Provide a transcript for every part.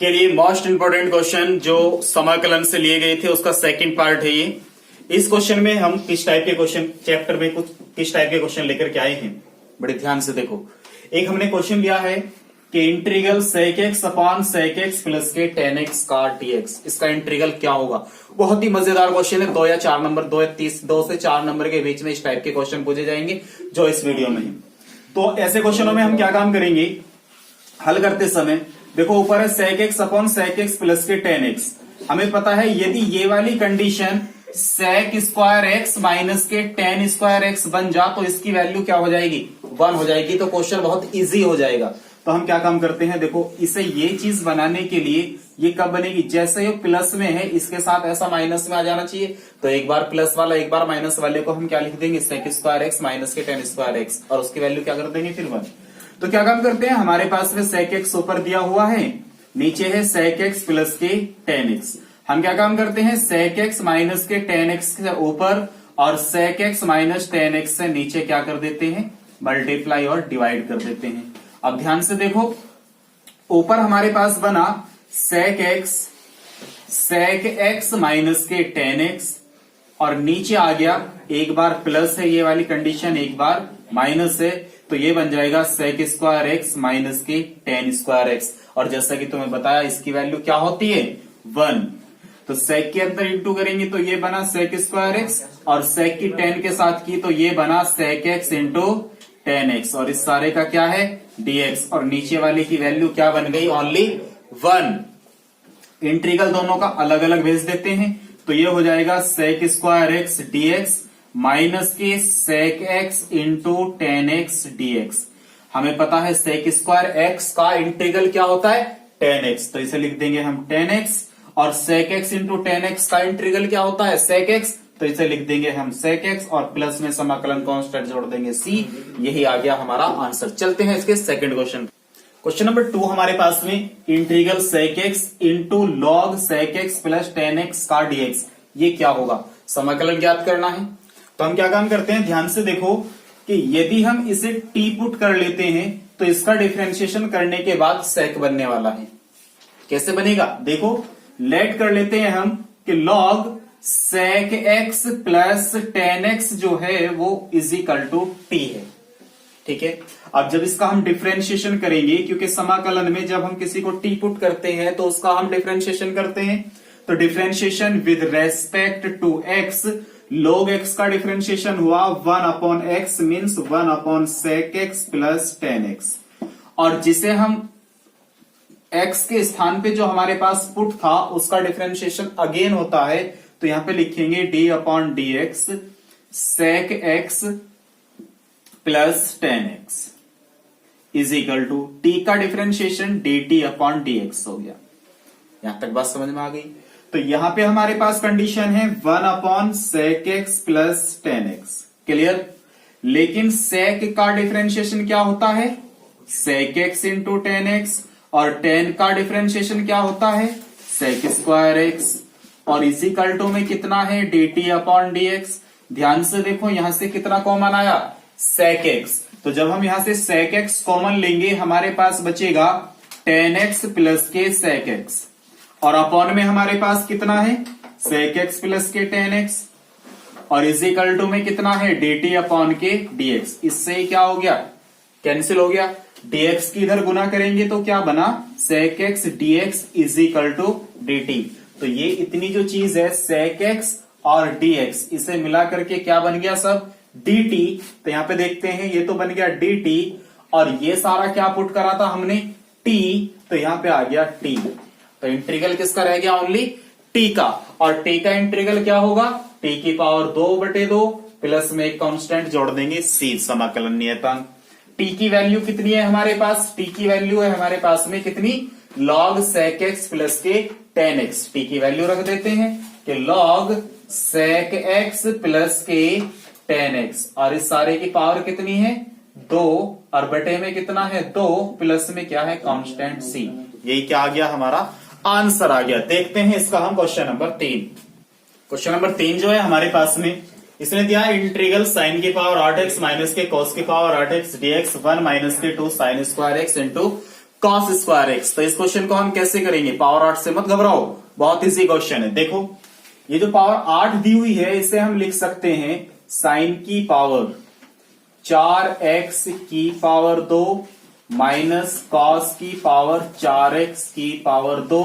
के लिए most important question जो समाकलन से लिए गए थे उसका सेकंड पार्ट है ये। इस क्वेश्चन में हम किस टाइप के क्वेश्चन चैप्टर में कुछ किस टाइप के क्वेश्चन लेकर के आए हैं, बड़े ध्यान से देखो। एक हमने क्वेश्चन लिया है कि integral sec x upon sec x plus के tan x का dx, इसका इंटीग्रल क्या होगा। बहुत ही मजेदार क्वेश्चन है। 2 या 4 नंबर 2 से 4 नंबर के बीच में इस टाइप के क्वेश्चन पूछे जाएंगे जो इस वीडियो में है। तो ऐसे क्वेश्चनों में हम क्या काम करेंगे हल करते समय, देखो ऊपर है sec x upon sec x plus के tan x। हमें पता है यदि ये वाली condition sec square x minus के tan स्क्वायर x बन जा तो इसकी वैल्यू क्या हो जाएगी, 1 हो जाएगी। तो क्वेश्चन बहुत इजी हो जाएगा। तो हम क्या काम करते हैं, देखो इसे ये चीज बनाने के लिए ये कब बनेगी, जैसे ये प्लस में है इसके साथ ऐसा माइनस में आ जाना चाहिए। तो एक बार प्लस वाला एक बार माइनस वाले को हम क्या लिख देंगे, sec स्क्वायर x माइनस के tan स्क्वायर x, और उसकी वैल्यू क्या कर देंगे फिर 1। तो क्या काम करते हैं, हमारे पास में sec x ऊपर दिया हुआ है, नीचे है sec x प्लस के tan x। हम क्या काम करते हैं, sec x माइनस के tan x से ऊपर और sec x minus tan x से नीचे क्या कर देते हैं, मल्टीप्लाई और डिवाइड कर देते हैं। अब ध्यान से देखो, ऊपर हमारे पास बना sec x माइनस के tan x और नीचे आ गया एक बार प्लस है ये वाली कंडीशन, एक बार माइनस है, तो ये बन जाएगा sec स्क्वायर x माइनस के tan स्क्वायर x। और जैसा कि तुम्हें बताया इसकी वैल्यू क्या होती है, 1। तो sec के अंदर इंटू करेंगे तो ये बना sec स्क्वायर x, और sec की tan के साथ की तो ये बना sec x into tan x, और इस सारे का क्या है dx, और नीचे वाले की वैल्यू क्या बन गई, ओनली 1। इंटीग्रल दोनों का अलग अलग भेज देते हैं तो ये हो जाएगा sec square x dx minus के sec x into tan x dx। हमें पता है sec स्क्वायर x का इंटीग्रल क्या होता है, tan x, तो इसे लिख देंगे हम tan x, और sec x into tan x का इंटीग्रल क्या होता है sec x, तो इसे लिख देंगे हम sec x, और प्लस में समाकलन कांस्टेंट जोड़ देंगे c। यही आ गया हमारा आंसर। चलते हैं इसके सेकंड क्वेश्चन। क्वेश्चन नंबर 2 हमारे पास में integral sec x into log sec x plus tan x का dx, ये क्या होगा, समाकलन ज्ञात करना है। तो हम क्या काम करते हैं, ध्यान से देखो कि यदि हम इसे t पुट कर लेते हैं तो इसका डिफरेंशिएशन करने के बाद sec बनने वाला है। कैसे बनेगा, देखो लेट कर लेते हैं हम कि log sec x plus tan x जो है वो इज इक्वल टू t है, ठीक है। अब जब इसका हम डिफरेंशिएशन करेंगे, क्योंकि समाकलन में जब हम किसी को t पुट करते हैं तो उसका हम डिफरेंशिएशन करते हैं, तो differentiation with respect to x, log x का डिफरेंशिएशन हुआ 1 upon x means 1 upon sec x plus tan x, और जिसे हम x के स्थान पे जो हमारे पास पुट था उसका डिफरेंशिएशन अगेन होता है, तो यहां पे लिखेंगे d upon D X sec x plus tan x is equal to t का डिफरेंशिएशन dt अपॉन dx हो गया। यहां तक बात समझ में आ गई। तो यहां पे हमारे पास कंडीशन है 1 upon sec x plus tan x, clear. लेकिन sec का डिफरेंशिएशन क्या होता है, sec x into tan x, और tan का डिफरेंशिएशन क्या होता है, sec स्क्वायर x, और इसी कल्टो में कितना है dt अपॉन dx। ध्यान से देखो यहां से कितना कॉमन आया, sec x, तो जब हम यहां से sec x कॉमन लेंगे हमारे पास बचेगा tan x प्लस के sec x, और अपॉन में हमारे पास कितना है sec x प्लस के tan x, और इज इक्वल टू में कितना है dt अपॉन के dx। इससे क्या हो गया, कैंसिल हो गया। dx की इधर गुना करेंगे तो क्या बना, sec x dx is equal to dt। तो ये इतनी जो चीज है sec x और dx, इसे मिला करके क्या बन गया सब, dt। तो यहां पे देखते हैं ये तो बन गया dt, और ये सारा क्या पुट करा था हमने t, तो यहां पे आ गया t। तो इंटीग्रल किसका रह गया, ओनली t का, और t का इंटीग्रल क्या होगा, t की पावर 2/2 प्लस में एक कांस्टेंट जोड़ देंगे c, समाकलन नियतांक। t की वैल्यू कितनी है हमारे पास, t की वैल्यू है हमारे पास में कितनी, log sec x प्लस के tan x। t की वैल्यू रख देते हैं कि log sec x प्लस के tan x, और इस सारे की पावर कितनी है 2, और बटे में कितना है 2, प्लस में क्या है कांस्टेंट c। यही क्या आ गया, हमारा आंसर आ गया। देखते हैं इसका हम क्वेश्चन नंबर 3। क्वेश्चन नंबर 3 जो है हमारे पास में, इसने दिया इंटीग्रल साइन की पावर 8x माइनस के कॉस की पावर 8x dx 1 माइनस के 2 sine square x into cos square x. तो इस क्वेश्चन को हम कैसे करेंगे, पावर 8 से मत घबराओ, बहुत इजी क्वेश्चन है। देखो ये जो पावर 8 दी हुई है इसे हम लिख सकते हैं साइन की पावर 4x की पावर 2 माइनस कॉस की पावर 4x की पावर 2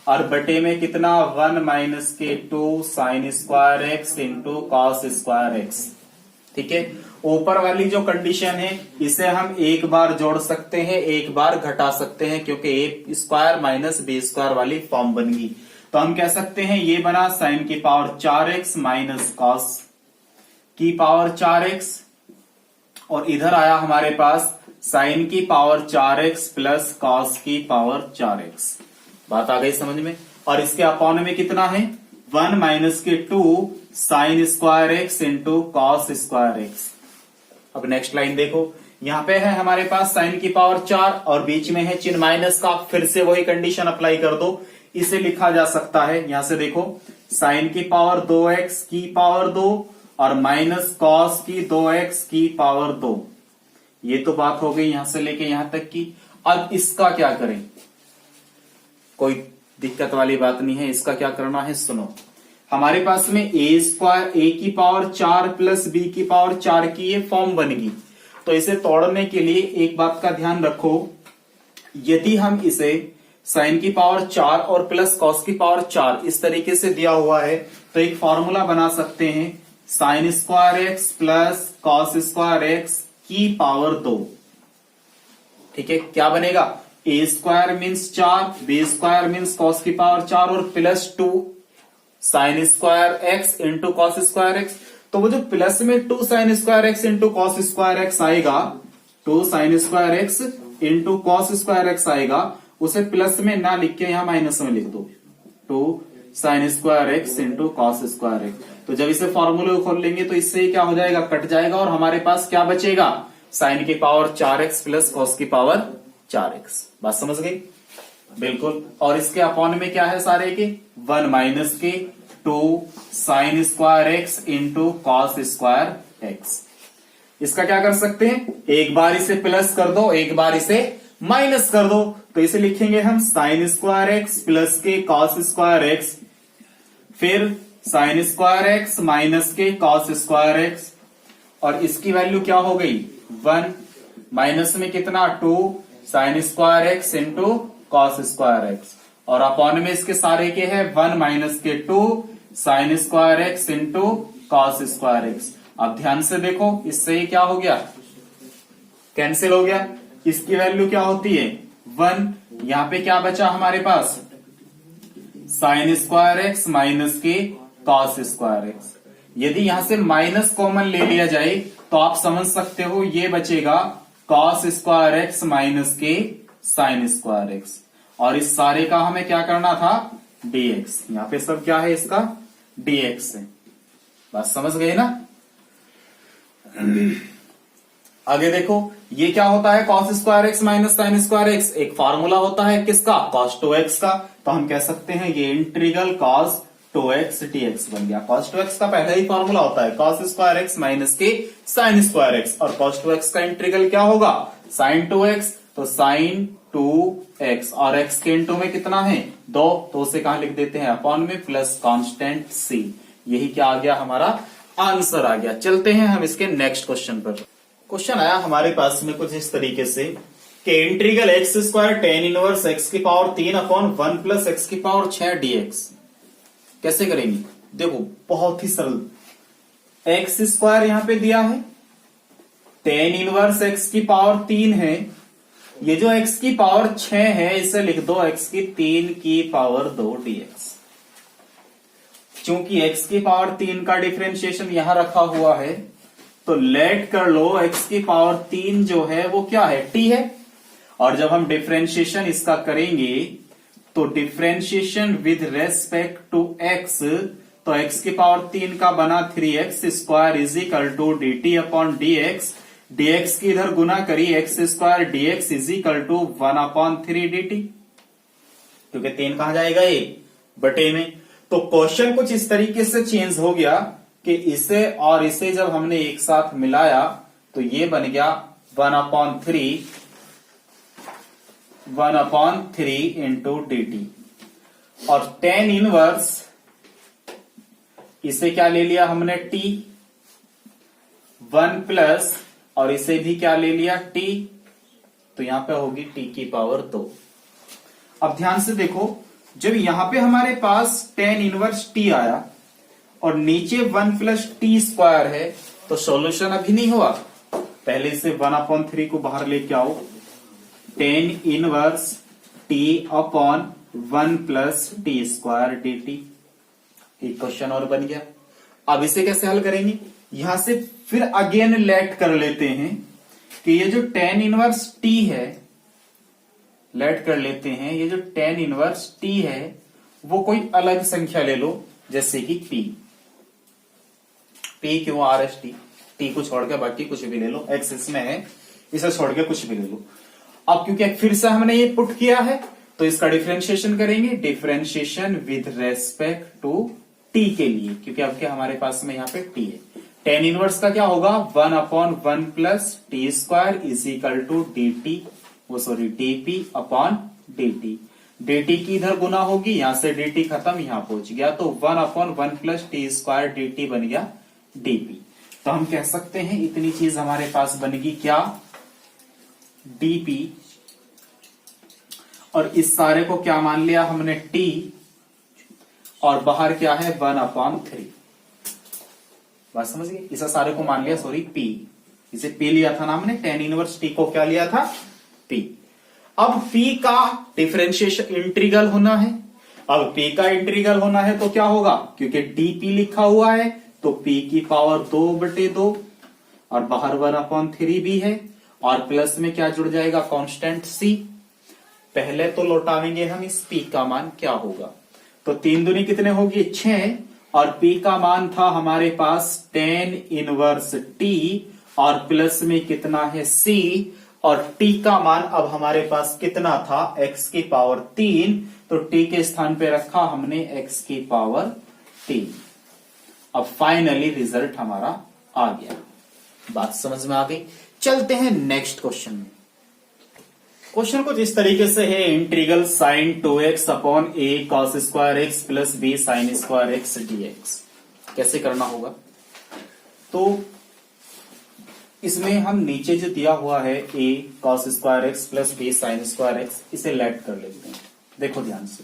और बटे में कितना 1 माइनस के 2 sine square x into cos square x. ठीक है, ऊपर वाली जो कंडीशन है इसे हम एक बार जोड़ सकते हैं, एक बार घटा सकते हैं, क्योंकि ए स्क्वायर माइनस बी स्क्वायर वाली फॉर्म बन गई। तो हम कह सकते हैं ये बना साइन की पावर 4x माइनस कॉस की पावर 4x और इधर आया हमारे पास साइन की पावर 4x प्लस कॉस की पावर 4x। बात आ गई समझ में। और इसके अपॉन में कितना है 1 माइनस के 2 sine square x into cos square x. अब नेक्स्ट लाइन देखो, यहां पे है हमारे पास साइन की पावर 4 और बीच में है चिन्ह माइनस का, फिर से वही कंडीशन अप्लाई कर दो। इसे लिखा जा सकता है, यहां से देखो साइन की पावर 2x की पावर 2 और माइनस कॉस की 2x की पावर 2। ये तो बात हो गई यहां से लेके यहां तक की। अब इसका क्या करें, कोई दिक्कत वाली बात नहीं है। इसका क्या करना है सुनो, हमारे पास में ए स्क्वायर ए की पावर 4 प्लस बी की पावर 4 की ये फॉर्म बनेगी। तो इसे तोड़ने के लिए एक बात का ध्यान रखो, यदि हम इसे साइन की पावर 4 और प्लस कॉस की पावर 4 इस तरीके से दिया हुआ है तो एक फॉर्मूला बना सकते हैं sine square x plus cos square x की पावर 2। ठीक है, क्या बनेगा A square means 4, B square means cos की पावर 4 और plus 2 sine square x into cos square x. तो वो जो प्लस में 2 sine square x into cos square x आएगा, 2 sine square x into cos square x आएगा, उसे plus में ना लिख के यहां माइनस में लिख दो, 2 sine square x into cos square x. तो जब इसे फॉर्मूले खोल लेंगे तो इससे क्या हो जाएगा, कट जाएगा और हमारे पास क्या बचेगा साइन की पावर 4x प्लस कॉस की पावर 4x। बात समझ गई बिल्कुल। और इसके अपॉन में क्या है सारे के 1 माइनस के 2 sine square x into cos square x. इसका क्या कर सकते हैं, एक बार इसे प्लस कर दो, एक बार इसे माइनस कर दो। तो इसे लिखेंगे हम साइन स्क्वायर एक्स प्लस के कॉस स्क्वायर एक्स, फिर साइन स्क्वायर एक्स माइनस के कॉस स्क्वायर एक्स और इसकी वैल्यू क्या हो गई 1 माइनस में कितना 2 sine square x into cos square x और अपॉन में इसके सारे के है 1 माइनस के 2 sine square x into cos square x. अब ध्यान से देखो, इससे ये क्या हो गया, कैंसिल हो गया। इसकी वैल्यू क्या होती है 1, यहां पे क्या बचा हमारे पास साइन स्क्वायर एक्स माइनस के कॉस स्क्वायर एक्स। यदि यहां से माइनस कॉमन ले लिया जाए तो आप समझ सकते हो ये बचेगा कॉस स्क्वायर एक्स माइनस के साइन स्क्वायर एक्स और इस सारे का हमें क्या करना था dx। यहां पे सब क्या है इसका dx है। बात समझ गए ना। आगे देखो ये क्या होता है cos square x minus sign square x, एक फार्मूला होता है किसका cos 2x का। तो हम कह सकते हैं ये इंटीग्रल cos 2x dx बन गया। cos 2x का पहला ही फॉर्मूला होता है cos स्क्वायर एक्स माइनस के साइन स्क्वायर एक्स और cos 2x का इंटीग्रल क्या होगा sin 2x। तो sin 2x और x के इंटू में कितना है 2, तो उसे कहां लिख देते हैं अपॉन में प्लस कांस्टेंट c। यही क्या आ गया हमारा आंसर आ गया। चलते हैं हम इसके नेक्स्ट क्वेश्चन पर। क्वेश्चन आया हमारे पास में कुछ इस तरीके से कि integral x square tan inverse x की पावर 3 अपॉन 1 प्लस एक्स की पावर 6 dx कैसे करेंगे। देखो बहुत ही सरल, एक्स स्क्वायर यहां पे दिया है, टेन इनवर्स एक्स की पावर 3 है, ये जो एक्स की पावर 6 है इसे लिख दो एक्स की 3 की पावर 2 dx। चूंकि एक्स की पावर 3 का डिफरेंशिएशन यहां रखा हुआ है तो लेट कर लो एक्स की पावर 3 जो है वो क्या है t है और जब हम डिफरेंशिएशन इसका करेंगे तो differentiation with respect to x, तो x की पावर 3 का बना 3x square is equal to dt upon dx, dx की इधर गुना करी x square dx is equal to 1 upon 3 dt, क्योंकि 3 कहां जाएगा ये बटे में। तो क्वेश्चन कुछ इस तरीके से चेंज हो गया कि इसे और इसे जब हमने एक साथ मिलाया तो ये बन गया 1 अपॉन 3 1/3 इंटू डी टी। और टेन इनवर्स इसे क्या ले लिया हमने t, 1 प्लस और इसे भी क्या ले लिया t, तो यहां पे होगी t की पावर 2। अब ध्यान से देखो, जब यहां पे हमारे पास टेन इनवर्स t आया और नीचे 1 प्लस टी स्क्वायर है, तो सॉल्यूशन अभी नहीं हुआ। पहले से 1/3 को बाहर लेके आओ, tan inverse t upon 1 plus T square D T. एक क्वेश्चन और बन गया। अब इसे कैसे हल करेंगे, यहां से फिर अगेन लेट कर लेते हैं कि ये जो टेन इनवर्स t है, लेट कर लेते हैं ये जो टेन इनवर्स t है वो कोई अलग संख्या ले लो, जैसे कि p क्यों आर एस टी को छोड़ के बाकी कुछ भी ले लो, x इसमें है इसे छोड़ के कुछ भी ले लो। अब क्योंकि फिर से हमने ये पुट किया है तो इसका डिफरेंशिएशन करेंगे, differentiation with respect to t के लिए, क्योंकि अब क्या हमारे पास में यहाँ पे t है। टेन इनवर्स का क्या होगा, 1/1 plus T square is equal to D T, वो sorry dp upon dt। dt की इधर गुना होगी, यहां से dt खत्म, यहां पहुंच गया, तो 1/1 प्लस टी स्क्वायर dt बन गया dp। तो हम कह सकते हैं इतनी चीज हमारे पास बनेगी क्या, dp। और इस सारे को क्या मान लिया हमने t, और बाहर क्या है 1/3। बात समझ गए, इसे सारे को मान लिया सॉरी p, इसे p लिया था ना हमने, टेन इनवर्स t को क्या लिया था p। अब p का डिफरेंशिएशन इंटीग्रल होना है। अब p का इंटीग्रल होना है तो क्या होगा, क्योंकि dp लिखा हुआ है तो p की पावर 2/2 और बाहर 1/3 भी है, और प्लस में क्या जुड़ जाएगा, कांस्टेंट c। पहले तो लौटाएंगे हम इस p का मान क्या होगा, तो 3 दूनी कितने होगी 6, और p का मान था हमारे पास टेन इनवर्स t, और प्लस में कितना है c, और t का मान अब हमारे पास कितना था x की पावर 3, तो t के स्थान पे रखा हमने x की पावर 3। अब फाइनली रिजल्ट हमारा आ गया। बात समझ में आ गई। चलते हैं नेक्स्ट क्वेश्चन में। क्वेश्चन कुछ इस तरीके से है, integral sine 2x upon a cos square x plus b sine square X dx। कैसे करना होगा, तो इसमें हम नीचे जो दिया हुआ है a cos square x plus b sine square x, इसे लेट कर लेते हैं। देखो ध्यान से,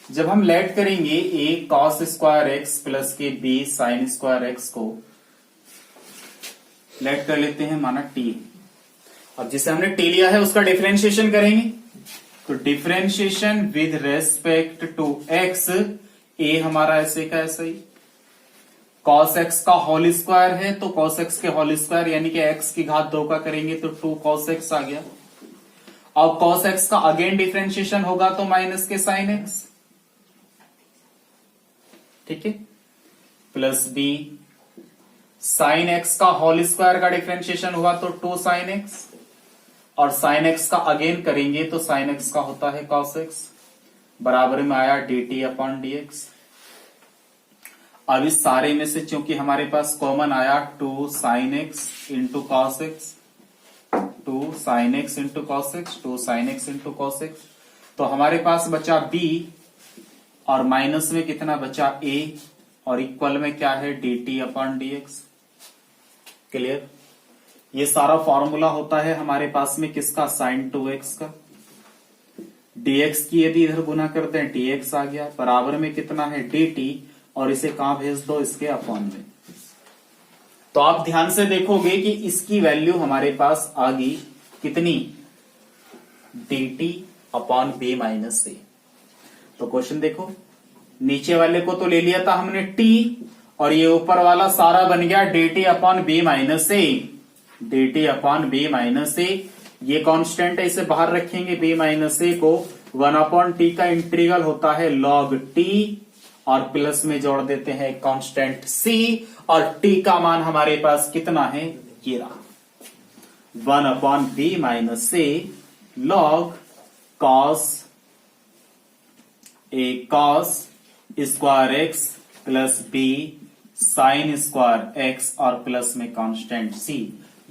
जब हम लेट करेंगे a cos square x plus के b साइन स्क्वायर एक्स को लेट कर लेते हैं, माना t। अब जिसे हमने t लिया है उसका डिफरेंशिएशन करेंगे, तो differentiation with respect to x, a हमारा ऐसे का ऐसे ही, cos x का होल स्क्वायर है तो cos x के होल स्क्वायर यानी कि x की घात 2 का करेंगे तो 2 cos x आ गया। अब cos x का अगेन डिफरेंशिएशन होगा तो माइनस के sin x, ठीक है, प्लस b sin x का होल स्क्वायर का डिफरेंशिएशन हुआ तो 2 sin x, और sin x का अगेन करेंगे तो sin x का होता है cos x, बराबर में आया dt अपॉन dx। अब इस सारे में से चूंकि हमारे पास कॉमन आया 2 sin x into cos x, 2 sin x into cos x, 2 sin x into cos x, तो हमारे पास बचा b, और माइनस में कितना बचा a, और इक्वल में क्या है dt अपॉन dx। क्लियर, ये सारा फॉर्मूला होता है हमारे पास में किसका, sin 2x का। dx की यदि इधर गुना करते हैं dx आ गया, बराबर में कितना है dt, और इसे कहां भेज दो, इसके अपॉन में। तो आप ध्यान से देखोगे कि इसकी वैल्यू हमारे पास आ गई कितनी, dt upon b minus c। तो क्वेश्चन देखो, नीचे वाले को तो ले लिया था हमने t, और ये ऊपर वाला सारा बन गया dt upon b minus c, dt upon b minus c। ये कांस्टेंट है, इसे बाहर रखेंगे b माइनस c को, 1/t का इंटीग्रल होता है log t, और प्लस में जोड़ देते हैं कांस्टेंट c, और t का मान हमारे पास कितना है, ये रहा 1/b minus c log cos a cos square x plus b sine square x, और प्लस में कांस्टेंट c।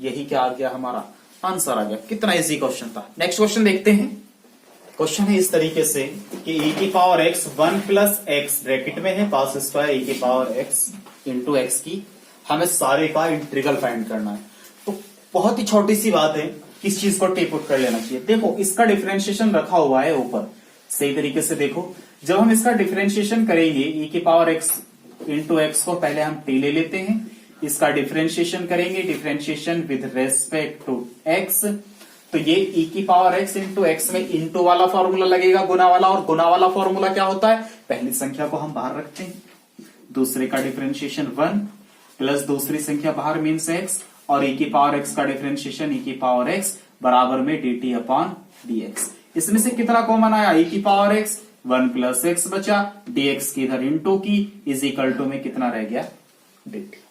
यही क्या आ गया, हमारा आंसर आ गया। कितना इजी क्वेश्चन था। नेक्स्ट क्वेश्चन देखते हैं। क्वेश्चन है इस तरीके से कि e की power x 1 plus x bracket में है cos स्क्वायर e की पावर x इंटू एक्स की हमें सारे का इंटीग्रल फाइंड करना है। तो बहुत ही छोटी सी बात है, किस चीज को टी पुट कर लेना चाहिए। देखो इसका डिफरेंशिएशन रखा हुआ है ऊपर, सही तरीके से देखो। जब हम इसका डिफरेंशिएशन करेंगे e की पावर x इंटू एक्स को पहले हम t ले लेते हैं, इसका डिफरेंशिएशन करेंगे, differentiation with respect to x, तो ये e की पावर x इंटू एक्स में इंटू वाला फॉर्मूला लगेगा, गुना वाला, और गुना वाला फॉर्मूला क्या होता है, पहली संख्या को हम बाहर रखते हैं, दूसरे का डिफरेंशिएशन 1 प्लस दूसरी संख्या बाहर मीन्स x, और e की पावर x का डिफरेंशिएशन e की पावर x बराबर में dt अपॉन dx। इसमें से कितना कॉमन आया, e की पावर x 1 प्लस एक्स बचा, dx की इधर इंटू की इज इक्वल टू में कितना रह गया dt।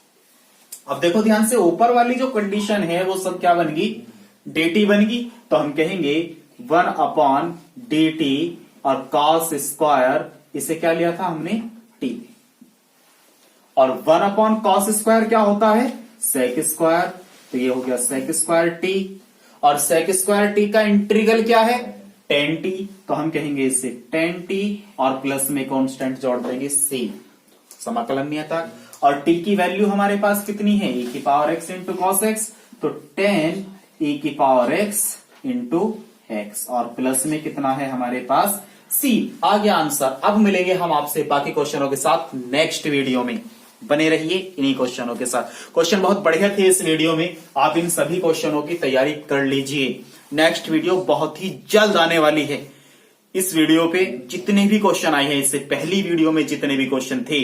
अब देखो ध्यान से, ऊपर वाली जो कंडीशन है वो सब क्या बन गई, dt बन गई। तो हम कहेंगे 1 अपॉन dt और cos स्क्वायर, इसे क्या लिया था हमने t, और 1 अपॉन cos स्क्वायर क्या होता है, sec स्क्वायर, तो ये हो गया sec स्क्वायर t, और sec स्क्वायर t का इंटीग्रल क्या है tan t, तो हम कहेंगे इसे tan t और प्लस में कांस्टेंट जोड़ देंगे c, समाकलन नियतांक, और t की वैल्यू हमारे पास कितनी है, e की power x into cos x, तो tan e की पावर x इंटू एक्स, और प्लस में कितना है हमारे पास c। आ गया आंसर। अब मिलेंगे हम आपसे बाकी क्वेश्चनों के साथ नेक्स्ट वीडियो में, बने रहिए इन्हीं क्वेश्चनों के साथ। क्वेश्चन बहुत बढ़िया थे इस वीडियो में, आप इन सभी क्वेश्चनों की तैयारी कर लीजिए। नेक्स्ट वीडियो बहुत ही जल्द आने वाली है। इस वीडियो पे जितने भी क्वेश्चन आए हैं, इससे पहली वीडियो में जितने भी क्वेश्चन थे,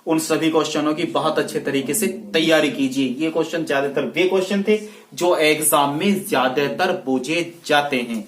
उन सभी क्वेश्चनों की बहुत अच्छे तरीके से तैयारी कीजिए। ये क्वेश्चन ज्यादातर वे क्वेश्चन थे जो एग्जाम में ज्यादातर पूछे जाते हैं।